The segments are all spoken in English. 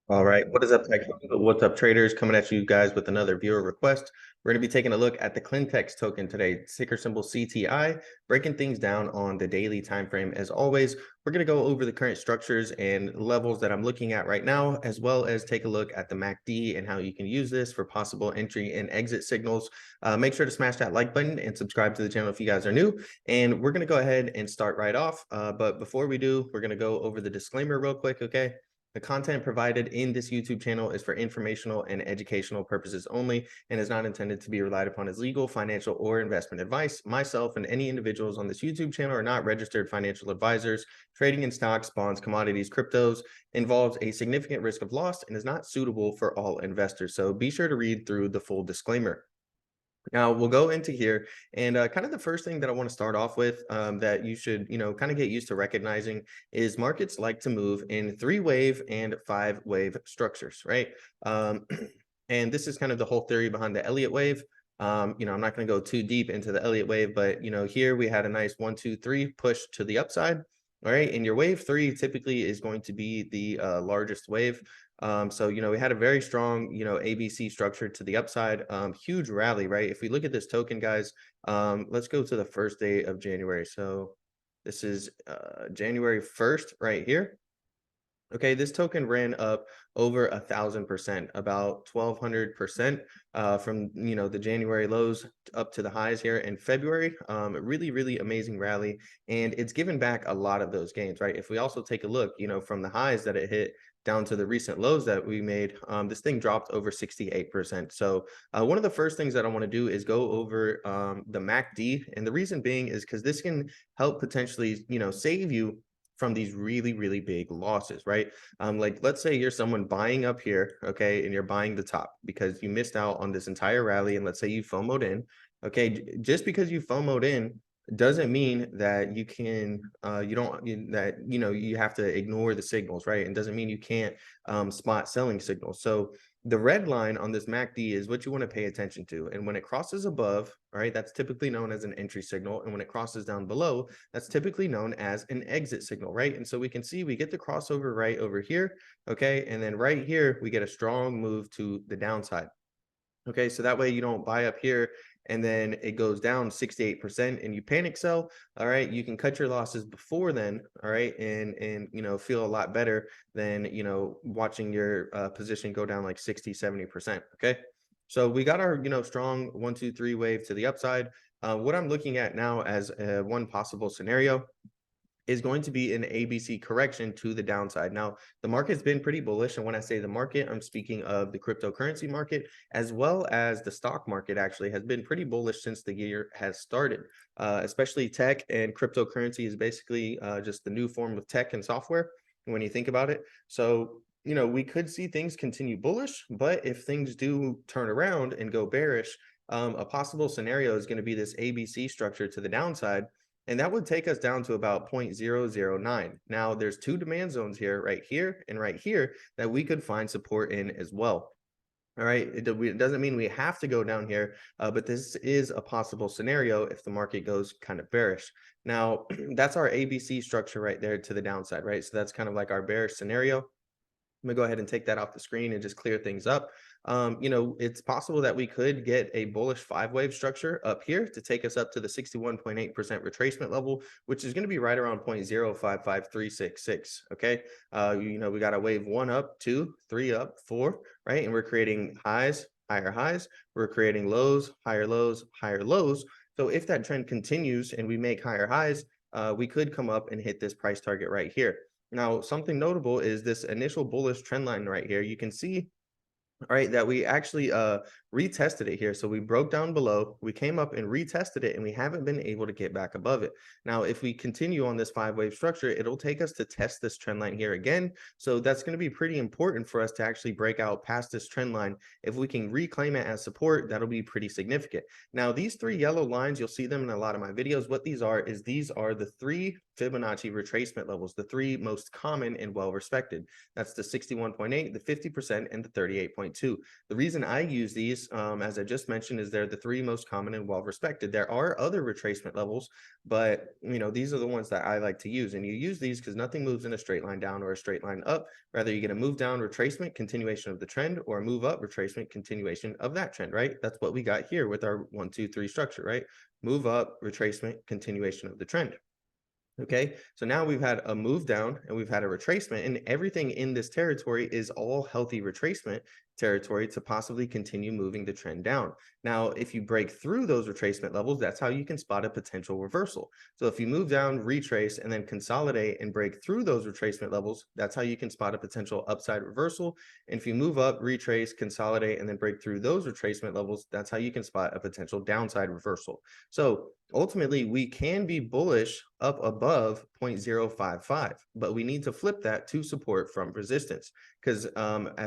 All right, what is up, tech? What's up, traders? Coming at you guys with another viewer request. We're going to be taking a look at the ClinTex token today, ticker symbol CTI, breaking things down on the daily time frame. As always, we're going to go over the current structures and levels that I'm looking at right now, as well as take a look at the MACD and how you can use this for possible entry and exit signals. Make sure to smash that like button and subscribe to the channel if you guys are new. And we're going to go ahead and start right off. But before we do, we're going to go over the disclaimer real quick, okay? The content provided in this YouTube channel is for informational and educational purposes only and is not intended to be relied upon as legal, financial, or investment advice. Myself and any individuals on this YouTube channel are not registered financial advisors. Trading in stocks, bonds, commodities, cryptos involves a significant risk of loss and is not suitable for all investors. So be sure to read through the full disclaimer. Now we'll go into here and kind of the first thing that I want to start off with that you should, kind of get used to recognizing is markets like to move in 3-wave and 5-wave structures, right? And this is kind of the whole theory behind the Elliott wave. I'm not going to go too deep into the Elliott wave, but here we had a nice 1, 2, 3 push to the upside. All right, and your wave 3 typically is going to be the largest wave. So, we had a very strong, ABC structure to the upside, huge rally, right? If we look at this token, guys, let's go to the first day of January. So this is January 1st right here. Okay, this token ran up over 1,000%, about 1,200% from the January lows up to the highs here in February. Really, really amazing rally, and it's given back a lot of those gains, right? If we also take a look, from the highs that it hit down to the recent lows that we made, this thing dropped over 68%. So one of the first things that I want to do is go over the MACD, and the reason being is because this can help potentially, save you from these really, really big losses, right? Like let's say you're someone buying up here, okay, and you're buying the top because you missed out on this entire rally, and let's say you FOMO'd in, okay, just because you FOMO'd in doesn't mean that you can you have to ignore the signals, right? And doesn't mean you can't spot selling signals. So the red line on this MACD is what you want to pay attention to. And when it crosses above, all right, that's typically known as an entry signal. And when it crosses down below, that's typically known as an exit signal, right? And so we can see we get the crossover right over here, okay? And then right here, we get a strong move to the downside. Okay, so that way you don't buy up here and then it goes down 68% and you panic sell. All right, you can cut your losses before then. All right, and feel a lot better than watching your position go down like 60-70%. Okay, so we got our strong 1, 2, 3 wave to the upside. What I'm looking at now as one possible scenario is going to be an ABC correction to the downside. Now, the market's been pretty bullish. And when I say the market, I'm speaking of the cryptocurrency market, as well as the stock market actually has been pretty bullish since the year has started, especially tech and cryptocurrency is basically just the new form of tech and software when you think about it. So, we could see things continue bullish, but if things do turn around and go bearish, a possible scenario is going to be this ABC structure to the downside. And that would take us down to about 0.009. Now, there's 2 demand zones here, right here and right here, that we could find support in as well. All right, it doesn't mean we have to go down here, but this is a possible scenario if the market goes kind of bearish. Now, that's our ABC structure right there to the downside, right? So that's kind of like our bearish scenario. I'm gonna go ahead and take that off the screen and just clear things up. It's possible that we could get a bullish 5-wave structure up here to take us up to the 61.8% retracement level, which is going to be right around 0.055366. Okay. We got a wave 1 up, 2, 3 up, 4, right? And we're creating highs, higher highs. We're creating lows, higher lows, higher lows. So if that trend continues and we make higher highs, we could come up and hit this price target right here. Now, something notable is this initial bullish trend line right here. You can see, all right, that we actually retested it here. So we broke down below, we came up and retested it, and we haven't been able to get back above it. Now, if we continue on this 5-wave structure, it'll take us to test this trend line here again. So that's going to be pretty important for us to actually break out past this trend line. If we can reclaim it as support, that'll be pretty significant. Now, these 3 yellow lines, you'll see them in a lot of my videos. What these are is these are the 3 Fibonacci retracement levels, the three most common and well respected. That's the 61.8, the 50%, and the 38.2. The reason I use these, as I just mentioned, is they're the three most common and well respected. There are other retracement levels, but these are the ones that I like to use. And you use these because nothing moves in a straight line down or a straight line up. Rather, you get a move down retracement, continuation of the trend, or a move up retracement, continuation of that trend, right? That's what we got here with our 1, 2, 3 structure, right? Move up, retracement, continuation of the trend. Okay, so now we've had a move down and we've had a retracement, and everything in this territory is all healthy retracement territory to possibly continue moving the trend down. Now, if you break through those retracement levels, that's how you can spot a potential reversal. So if you move down, retrace, and then consolidate and break through those retracement levels, that's how you can spot a potential upside reversal. And if you move up, retrace, consolidate, and then break through those retracement levels, that's how you can spot a potential downside reversal. So ultimately, we can be bullish up above 0.055, but we need to flip that to support from resistance, because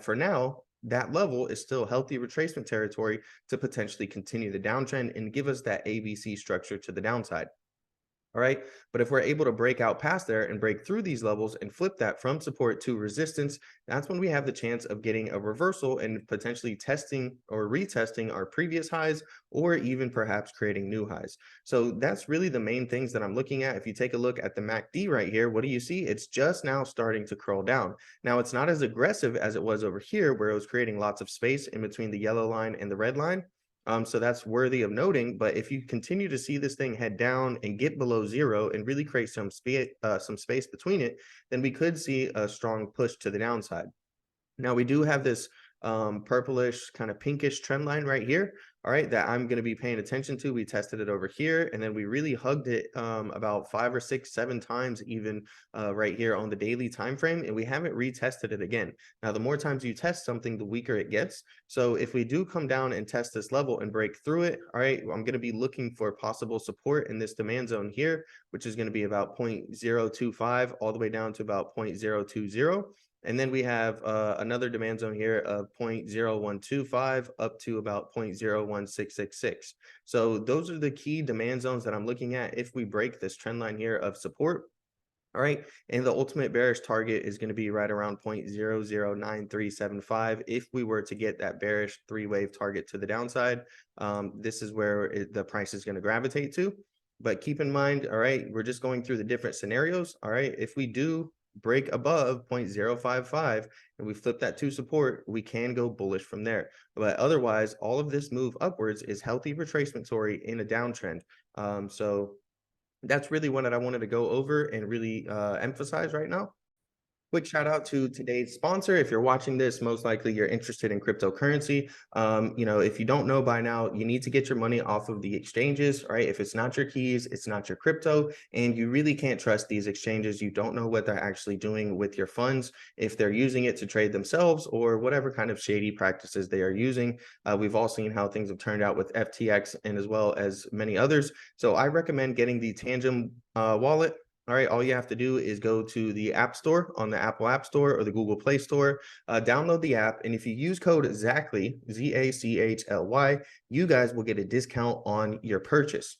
for now, that level is still healthy retracement territory to potentially continue the downtrend and give us that ABC structure to the downside. All right. But if we're able to break out past there and break through these levels and flip that from support to resistance, that's when we have the chance of getting a reversal and potentially testing or retesting our previous highs, or even perhaps creating new highs. So that's really the main things that I'm looking at. If you take a look at the MACD right here, what do you see? It's just now starting to curl down. Now, it's not as aggressive as it was over here, where it was creating lots of space in between the yellow line and the red line. So that's worthy of noting. But if you continue to see this thing head down and get below zero and really create some space between it, then we could see a strong push to the downside. Now, we do have this purplish kind of pinkish trend line right here, all right, that I'm going to be paying attention to. We tested it over here, and then we really hugged it about 5 or 6, 7 times even right here on the daily time frame, and we haven't retested it again. Now, the more times you test something, the weaker it gets. So if we do come down and test this level and break through it, all right, I'm going to be looking for possible support in this demand zone here, which is going to be about 0.025 all the way down to about 0.020. And then we have another demand zone here of 0.0125 up to about 0.01666. So those are the key demand zones that I'm looking at if we break this trend line here of support. All right. And the ultimate bearish target is going to be right around 0.009375. If we were to get that bearish three-wave target to the downside, this is where the price is going to gravitate to. But keep in mind, all right, we're just going through the different scenarios. All right. If we do break above 0.055 and we flip that to support, we can go bullish from there. But otherwise, all of this move upwards is healthy retracement story in a downtrend. So that's really what I wanted to go over and really emphasize right now. Quick shout out to today's sponsor. If you're watching this, most likely you're interested in cryptocurrency. If you don't know by now, you need to get your money off of the exchanges, right? If it's not your keys, it's not your crypto, and you really can't trust these exchanges. You don't know what they're actually doing with your funds, if they're using it to trade themselves or whatever kind of shady practices they are using. We've all seen how things have turned out with FTX and as well as many others. So I recommend getting the Tangem wallet. All right, all you have to do is go to the App Store on the Apple App Store or the Google Play Store, download the app, and if you use code ZACHLY, ZACHLY, you guys will get a discount on your purchase.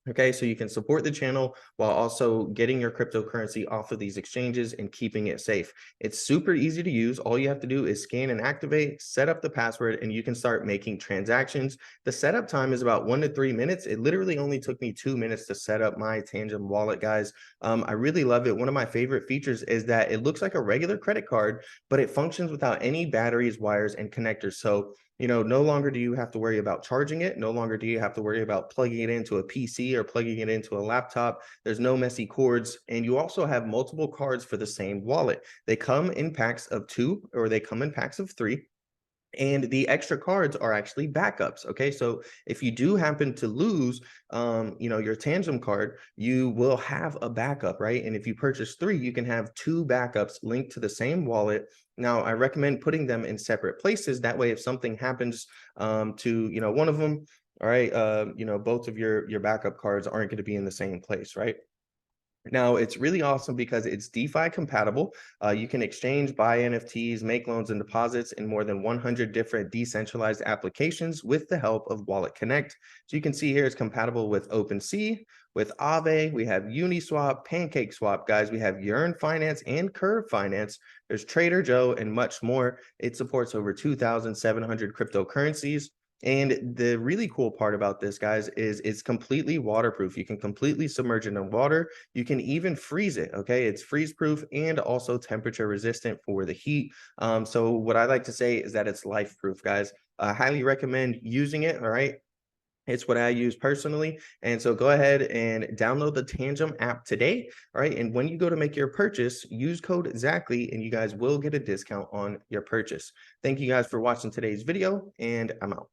Okay, so you can support the channel while also getting your cryptocurrency off of these exchanges and keeping it safe. It's super easy to use. All you have to do is scan and activate, set up the password, and you can start making transactions. The setup time is about 1 to 3 minutes. It literally only took me 2 minutes to set up my Tangem wallet, guys. I really love it. One of my favorite features is that it looks like a regular credit card, but it functions without any batteries, wires, and connectors. So no longer do you have to worry about charging it. No longer do you have to worry about plugging it into a PC or plugging it into a laptop. There's no messy cords. And you also have multiple cards for the same wallet. They come in packs of 2 or they come in packs of 3. And the extra cards are actually backups. Okay, so if you do happen to lose, your Tangem card, you will have a backup, right? And if you purchase 3, you can have 2 backups linked to the same wallet. Now, I recommend putting them in separate places. That way, if something happens to one of them, all right, both of your backup cards aren't going to be in the same place, right? Now, it's really awesome because it's DeFi compatible. You can exchange, buy NFTs, make loans and deposits in more than 100 different decentralized applications with the help of Wallet Connect. So you can see here it's compatible with OpenSea, with Aave. We have Uniswap, PancakeSwap, guys. We have Yearn Finance and Curve Finance. There's Trader Joe and much more. It supports over 2,700 cryptocurrencies. And the really cool part about this, guys, is it's completely waterproof. You can completely submerge it in water. You can even freeze it. Okay, it's freeze proof and also temperature resistant for the heat. So what I like to say is that it's life proof, guys. I highly recommend using it. All right. It's what I use personally. And so go ahead and download the Tangem app today. All right. And when you go to make your purchase, use code Zachly and you guys will get a discount on your purchase. Thank you guys for watching today's video, and I'm out.